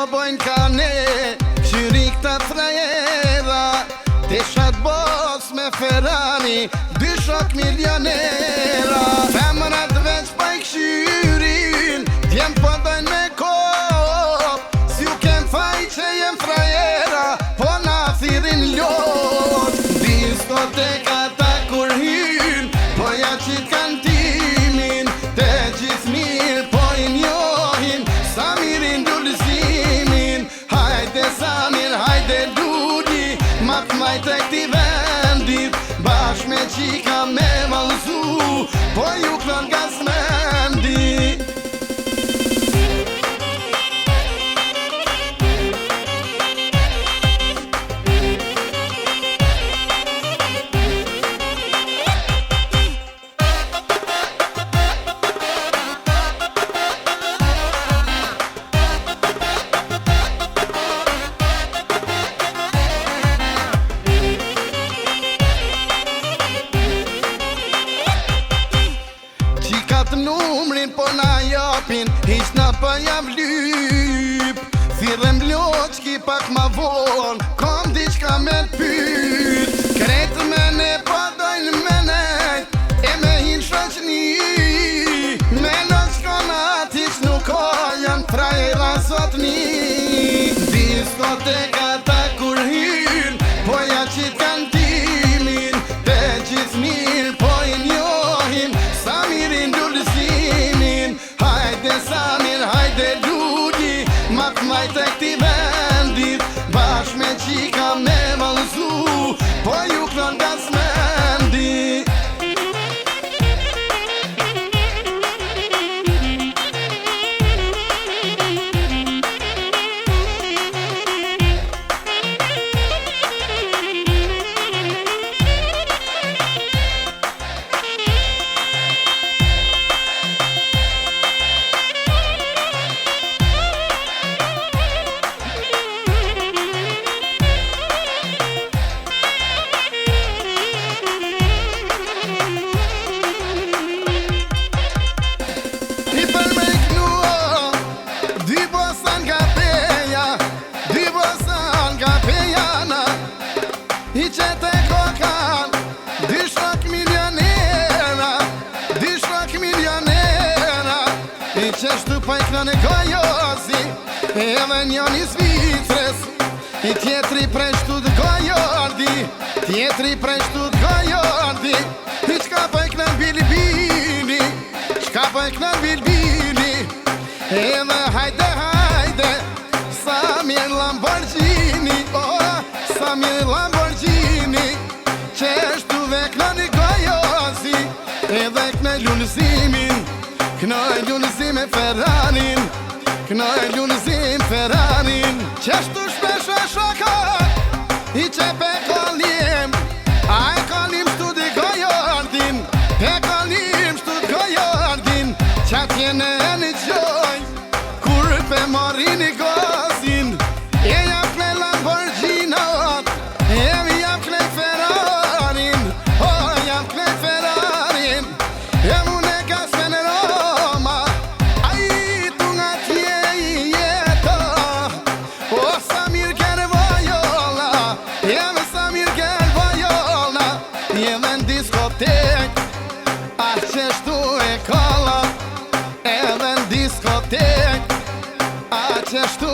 po bojnë kane, qyrik të frajera, të shatë bos me Ferrari, 2 shok milionera. Femërat veç pa i këshyrin, t'jem po dojnë me kop, si u kem faj që jem frajera, po na thirin lot. Diskoteka ta kur hyn, po ja qit kantimin, te gjithë mirë po i njohin, sa mirin dulëzimin. Hajde Samir, hajde Ludi, ma t'maj të këti vendit, bashk me qika me valzu, po ju klon gazmendi. Numrin po na japin, hiq na pa jam lyp, thirrem loçki pak ma von, kom diçka me t'pyt. Krejt mene po dojnë menej, e me hin shoqni, me në shkonat hiq nuk ka, janë frajera sotni. Diskoteka ta kur hyn, po ja qit kantimin, te gjithë mirë po i njohin, sa mirin dulëzimin. Hajde Samir, hajde Ludi, ma t'maj të këti vendit, bashk me qika me valzu, po ju klon gazmendi. I qete kokan, 2 shok milionera, 2 shok milionera, i qeshtu pa i knën e gojosi, edhe njoni Zvicrës, i tjetri prej shtut gojardi, tjetri prej shtut gojardi, i qka pa i knën bilbili, qka pa i knën bilbili, edhe hajde hajde, Samir Lamborghini, Samir Lamborghini, qeshtu dhe knën i gojosi, edhe knën lullëzimin, knën lullëzim e Ferrarin, knën lullëzim Ferrarin. Qeshtu shpesh e shoka, i qepe kolim, a e kolim shtu di gojardin, e kolim shtu di gojardin, qatjene e një gjoj, kur pe morin i gozin, e jam knën Lamborghinot, e jam knën Ferrarin, o jam knën Ferrarin, e mune ka sen e Roma, a i tu nga tje i jeto, o Samir kër vojolla, jeme Samir kër vojolla, jeme në diskotek, a qeshtu e kolla, edhe në diskotek, a qeshtu